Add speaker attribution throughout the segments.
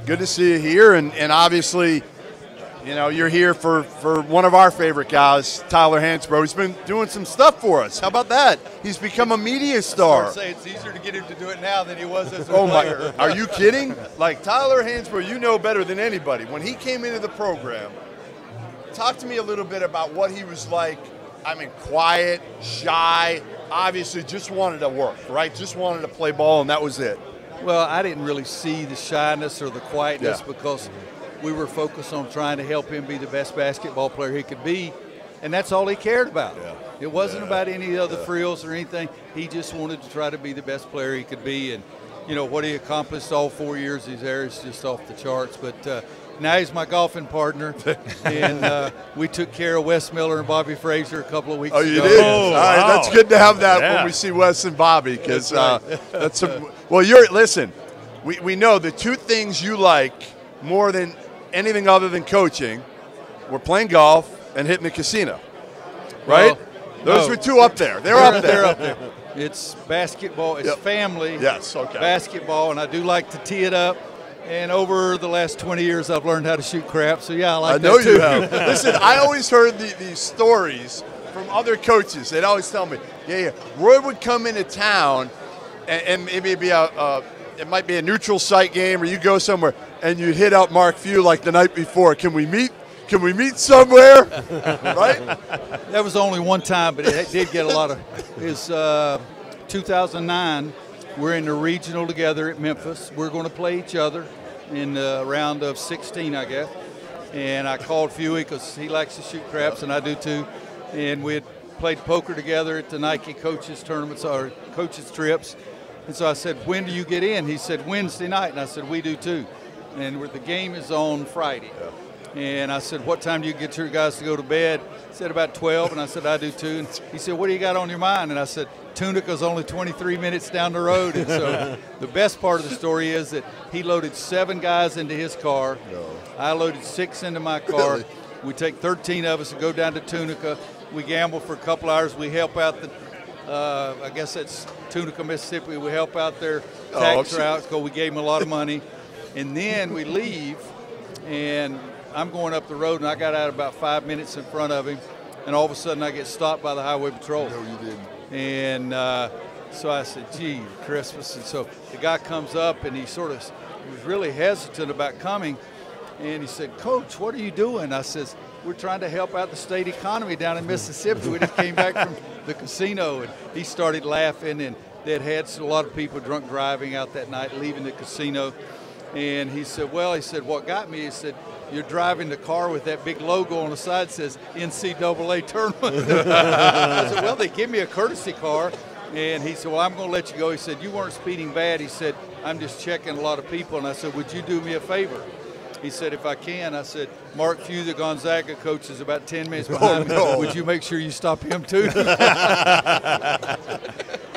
Speaker 1: Good to see you here, and obviously, you know, you're here for one of our favorite guys, Tyler Hansbrough. He's been doing some stuff for us. How about that? He's become a media star.
Speaker 2: I was going to say, it's easier to get him to do it now than he was as a
Speaker 1: My,
Speaker 2: player.
Speaker 1: are you kidding? Like, Tyler Hansbrough, you know better than anybody. When he came into the program, talk to me a little bit about what he was like. I mean, quiet, shy, obviously just wanted to work, right? Just wanted to play ball, and that was it.
Speaker 2: Well, I didn't really see the shyness or the quietness because we were focused on trying to help him be the best basketball player he could be, and that's all he cared about. It wasn't about any other frills or anything. He just wanted to try to be the best player he could be, and you know what he accomplished all 4 years he's there is just off the charts. But now he's my golfing partner, and we took care of Wes Miller and Bobby Frazier a couple of weeks ago.
Speaker 1: Oh, you did?
Speaker 3: Oh,
Speaker 1: all right,
Speaker 3: wow.
Speaker 1: that's good to have that when we see Wes and Bobby, because that's well, listen, we know the two things you like more than anything other than coaching were playing golf and hitting the casino, right?
Speaker 2: Well,
Speaker 1: those were two up there. They're up there.
Speaker 2: They're up there. It's basketball. It's family.
Speaker 1: Yes, okay.
Speaker 2: Basketball, and I do like to tee it up. And over the last 20 years, I've learned how to shoot crap. So, yeah, I like that, too.
Speaker 1: I know you have. Listen, I always heard these stories from other coaches. They'd always tell me, Roy would come into town, and maybe it'd be it might be a neutral site game, or you go somewhere, and you'd hit up Mark Few like the night before. Can we meet? Can we meet somewhere? Right?
Speaker 2: That was only one time, but it did get a lot of his 2009. We're in the regional together at Memphis. We're going to play each other in the round of 16, I guess. And I called Fewy because he likes to shoot craps, and I do too. And we had played poker together at the Nike coaches tournaments or coaches trips. And so I said, when do you get in? He said, Wednesday night. And I said, we do too. And the game is on Friday. And I said, what time do you get your guys to go to bed? He said, about 12. And I said, I do too. And he said, what do you got on your mind? And I said, Tunica's only 23 minutes down the road. And so the best part of the story is that he loaded 7 guys into his car. I loaded 6 into my car.
Speaker 1: Really?
Speaker 2: We take 13 of us and go down to Tunica. We gamble for a couple hours. We help out the, I guess that's Tunica, Mississippi. We help out their tax routes because we gave them a lot of money. And then we leave, and I'm going up the road, and I got out about 5 minutes in front of him, and all of a sudden I get stopped by the highway patrol.
Speaker 1: No, you didn't.
Speaker 2: And so I said, gee, Christmas. And so the guy comes up, and he sort of was really hesitant about coming. And he said, Coach, what are you doing? I says, we're trying to help out the state economy down in Mississippi. We just came back from the casino. And he started laughing, and they'd had a lot of people drunk driving out that night, leaving the casino. And he said, well, what got me, he said, you're driving the car with that big logo on the side that says NCAA tournament. I said, well, they give me a courtesy car. And he said, well, I'm going to let you go. He said, you weren't speeding bad. He said, I'm just checking a lot of people. And I said, would you do me a favor? He said, if I can. I said, Mark Few, the Gonzaga coach, is about 10 minutes behind me. Would you make sure you stop him too?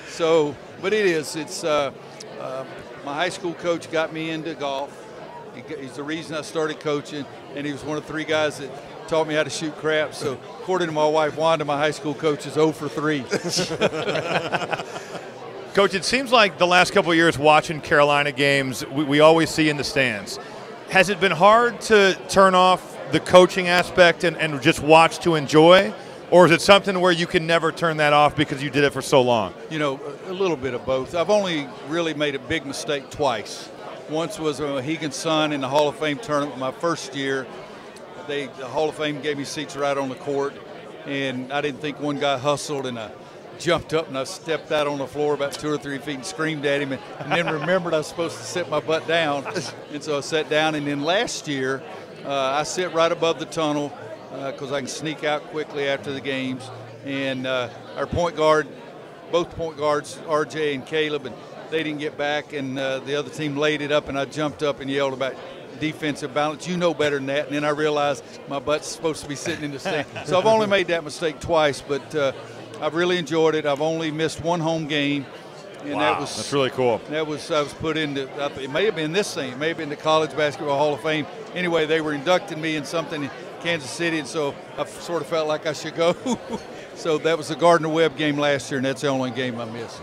Speaker 2: So, but it's my high school coach got me into golf. He's the reason I started coaching, and he was one of 3 guys that taught me how to shoot craps. So according to my wife, Wanda, my high school coach is 0 for 3.
Speaker 3: Coach, it seems like the last couple of years watching Carolina games, we always see in the stands. Has it been hard to turn off the coaching aspect and just watch to enjoy? Or is it something where you can never turn that off because you did it for so long? You know,
Speaker 2: a little bit of both. I've only really made a big mistake twice. Once was Mohegan's son in the Hall of Fame tournament my first year. The Hall of Fame gave me seats right on the court, and I didn't think one guy hustled, and I jumped up and I stepped out on the floor about 2 or 3 feet and screamed at him, and then remembered I was supposed to sit my butt down, and so I sat down. And then last year, I sit right above the tunnel because I can sneak out quickly after the games, and our point guard, both point guards, RJ and Caleb, and they didn't get back, and the other team laid it up, and I jumped up and yelled about defensive balance. You know better than that. And then I realized my butt's supposed to be sitting in the stand. So I've only made that mistake twice, but I've really enjoyed it. I've only missed 1 home game. And
Speaker 3: wow, that's really cool.
Speaker 2: I was put into, it may have been this thing. It may have been the College Basketball Hall of Fame. Anyway, they were inducting me in something in Kansas City, and so I sort of felt like I should go. So that was the Gardner-Webb game last year, and that's the only game I missed.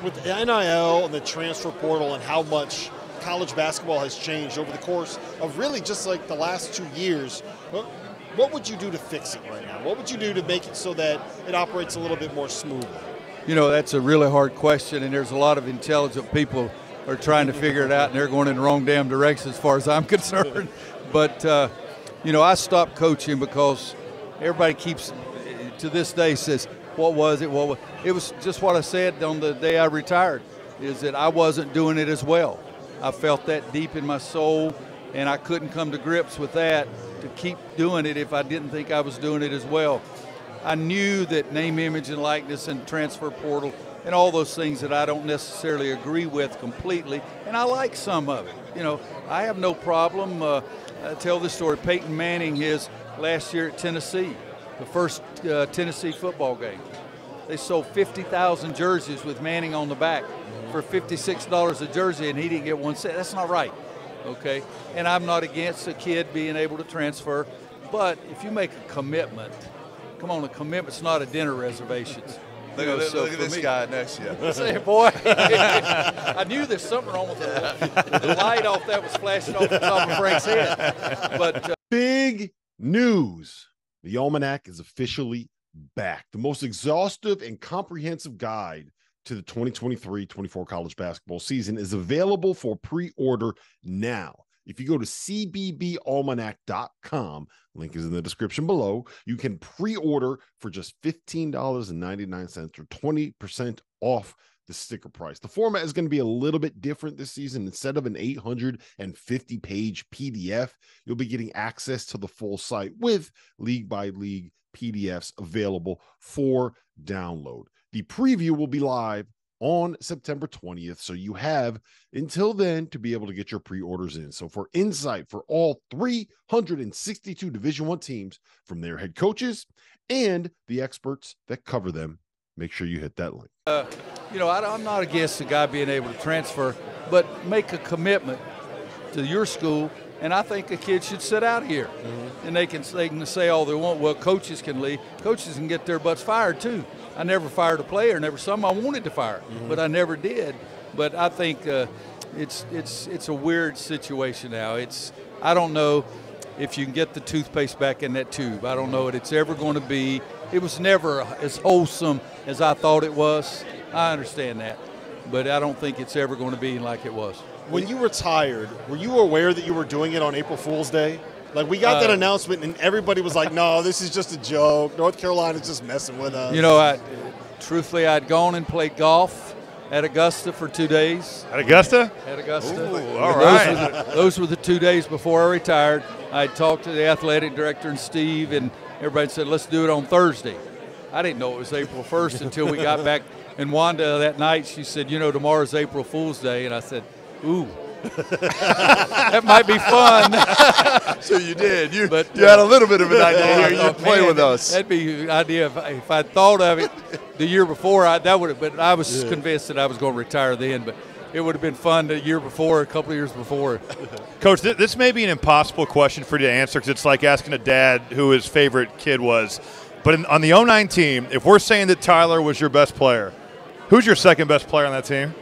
Speaker 4: With the NIL and the transfer portal and how much college basketball has changed over the course of really just like the last 2 years. What would you do to fix it right now? What would you do to make it so that it operates a little bit more smoothly?
Speaker 2: You know, that's a really hard question, and there's a lot of intelligent people are trying to figure it out, and they're going in the wrong damn direction as far as I'm concerned. But, you know, I stopped coaching because everybody keeps, to this day, says, what was it? What was it? Was just what I said on the day I retired, is that I wasn't doing it as well. I felt that deep in my soul, and I couldn't come to grips with that to keep doing it if I didn't think I was doing it as well. I knew that name, image, and likeness and transfer portal and all those things that I don't necessarily agree with completely, and I like some of it. You know, I have no problem. I tell this story. Peyton Manning, his last year at Tennessee, the first Tennessee football game. They sold 50,000 jerseys with Manning on the back for $56 a jersey, and he didn't get 1 cent. That's not right, okay? And I'm not against a kid being able to transfer, but if you make a commitment, come on, a commitment's not a dinner reservation.
Speaker 1: Look at this guy next to you.
Speaker 2: Say, boy, I knew there's something wrong with the light off that was flashing off the top of Frank's head. But
Speaker 5: big news. The Almanac is officially back. The most exhaustive and comprehensive guide to the 2023-24 college basketball season is available for pre-order now. If you go to cbbalmanac.com, link is in the description below, you can pre-order for just $15.99 or 20% off the sticker price. The format is going to be a little bit different this season. Instead of an 850-page PDF, you'll be getting access to the full site with league-by-league PDFs available for download. The preview will be live on September 20th, so you have until then to be able to get your pre-orders in. So for insight for all 362 Division I teams, from their head coaches and the experts that cover them, make sure you hit that link.
Speaker 2: you know, I'm not against the guy being able to transfer, but make a commitment to your school. And I think a kid should sit out here, and they can say all they want. Well, coaches can leave. Coaches can get their butts fired too. I never fired a player. Some I wanted to fire, but I never did. But I think it's a weird situation now. I don't know if you can get the toothpaste back in that tube. I don't know what it's ever going to be. It was never as wholesome as I thought it was. I understand that, but I don't think it's ever going to be like it was.
Speaker 4: When you retired, were you aware that you were doing it on April Fool's Day? Like, we got that announcement, and everybody was like, no, this is just a joke. North Carolina's just messing with us.
Speaker 2: You know, truthfully, I'd gone and played golf at Augusta for 2 days.
Speaker 3: At Augusta?
Speaker 2: At Augusta.
Speaker 3: Ooh, all right.
Speaker 2: Those were the 2 days before I retired. I talked to the athletic director and Steve, and everybody said, let's do it on Thursday. I didn't know it was April 1st until we got back. And Wanda that night, she said, you know, tomorrow's April Fool's Day. And I said, ooh. That might be fun.
Speaker 1: So you did. You had a little bit of an idea here. You'd play with us.
Speaker 2: That'd be an idea if I'd thought of it the year before. That would have. But I was convinced that I was going to retire then. But it would have been fun the year before, a couple of years before.
Speaker 3: Coach, this may be an impossible question for you to answer because it's like asking a dad who his favorite kid was. But on the 09 team, if we're saying that Tyler was your best player, who's your second best player on that team?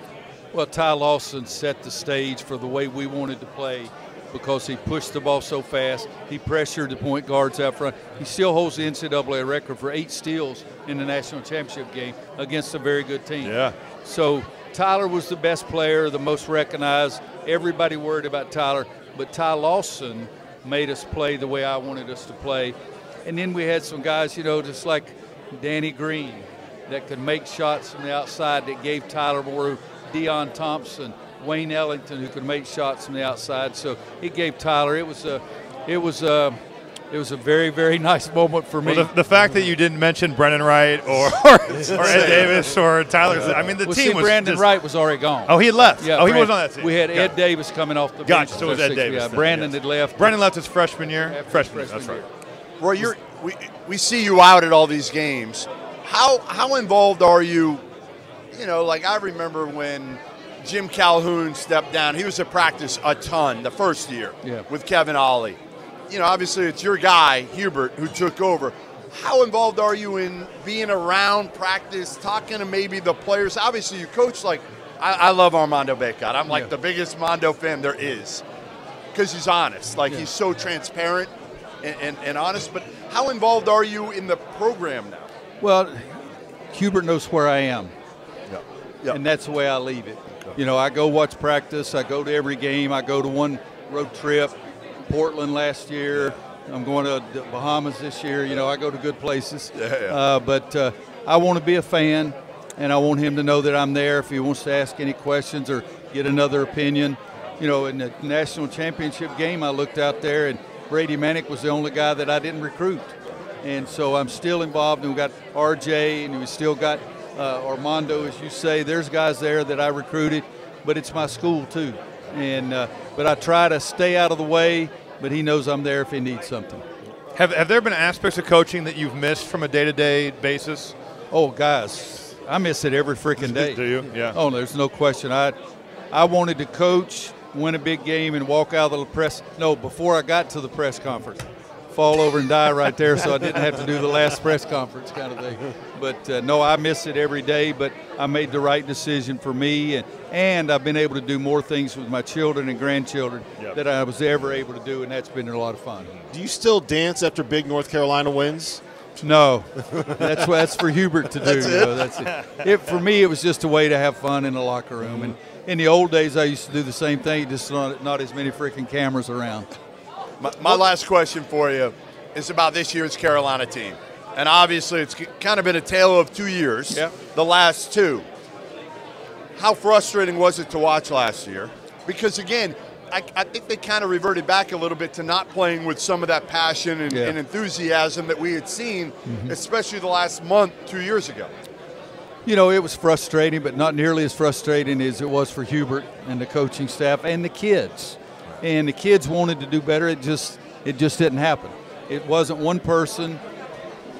Speaker 2: Well, Ty Lawson set the stage for the way we wanted to play because he pushed the ball so fast. He pressured the point guards out front. He still holds the NCAA record for 8 steals in the national championship game against a very good team.
Speaker 3: Yeah.
Speaker 2: So Tyler was the best player, the most recognized. Everybody worried about Tyler, but Ty Lawson made us play the way I wanted us to play. And then we had some guys, you know, just like Danny Green that could make shots from the outside that gave Tyler more. Deion Thompson, Wayne Ellington, who could make shots from the outside. So it gave Tyler. It was a very, very nice moment for me.
Speaker 3: Well, the fact that you didn't mention Brendan Wright or Ed Davis or Tyler, I mean, the team was
Speaker 2: Brandon Wright was already gone.
Speaker 3: Oh, he had left.
Speaker 2: Yeah,
Speaker 3: he was on that team.
Speaker 2: We had Ed Davis coming off the bench.
Speaker 3: Gotcha. So it was Ed Davis.
Speaker 2: Yeah, Brandon had left.
Speaker 3: Brandon left his freshman year. Freshman. That's right.
Speaker 1: Roy, we see you out at all these games. How involved are you? You know, like I remember when Jim Calhoun stepped down. He was at practice a ton the first year with Kevin Ollie. You know, obviously it's your guy, Hubert, who took over. How involved are you in being around practice, talking to maybe the players? Obviously you coach like I love Armando Bacot. I'm like
Speaker 3: Yeah.
Speaker 1: the biggest Mondo fan there is because he's honest. Like he's so transparent and honest. But how involved are you in the program now?
Speaker 2: Well, Hubert knows where I am,
Speaker 1: Yeah.
Speaker 2: and that's the way I leave it. You know, I go watch practice. I go to every game. I go to one road trip, Portland last year. I'm going to the Bahamas this year. You know, I go to good places. But I want to be a fan, and I want him to know that I'm there if he wants to ask any questions or get another opinion. You know, in the national championship game, I looked out there, and Brady Manick was the only guy that I didn't recruit. And so I'm still involved, and we've got RJ, and we still got Armando, as you say. There's guys there that I recruited, but it's my school too. And but I try to stay out of the way, but he knows I'm there if he needs something.
Speaker 3: Have there been aspects of coaching that you've missed from a day-to-day basis?
Speaker 2: Oh, guys, I miss it every freaking day.
Speaker 3: Do you? Yeah.
Speaker 2: Oh, there's no question. I wanted to coach, win a big game, and walk out of the press. No, before I got to the press conference, fall over and die right there, so I didn't have to do the last press conference kind of thing. But no, I miss it every day. But I made the right decision for me, and I've been able to do more things with my children and grandchildren that I was ever able to do, and that's been a lot of fun.
Speaker 4: Do you still dance after big North Carolina wins?
Speaker 2: No, that's for Hubert to do. That's it. For me, it was just a way to have fun in the locker room. And in the old days, I used to do the same thing, just not as many freaking cameras around.
Speaker 1: My last question for you is about this year's Carolina team. And obviously, it's kind of been a tale of 2 years, the last two. How frustrating was it to watch last year? Because, again, I think they kind of reverted back a little bit to not playing with some of that passion and enthusiasm that we had seen, especially the last month, 2 years ago.
Speaker 2: You know, it was frustrating, but not nearly as frustrating as it was for Hubert and the coaching staff and the kids. And the kids wanted to do better. It just didn't happen. It wasn't one person.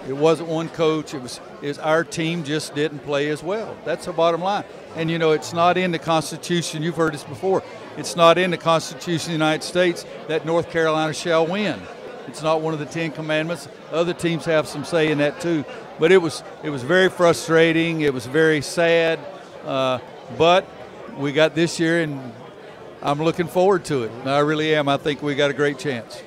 Speaker 2: It wasn't one coach. It was our team just didn't play as well. That's the bottom line. And, you know, it's not in the Constitution. You've heard this before. It's not in the Constitution of the United States that North Carolina shall win. It's not one of the 10 commandments. Other teams have some say in that too. But it was very frustrating. It was very sad. But we got this year, and I'm looking forward to it. I really am. I think we got a great chance.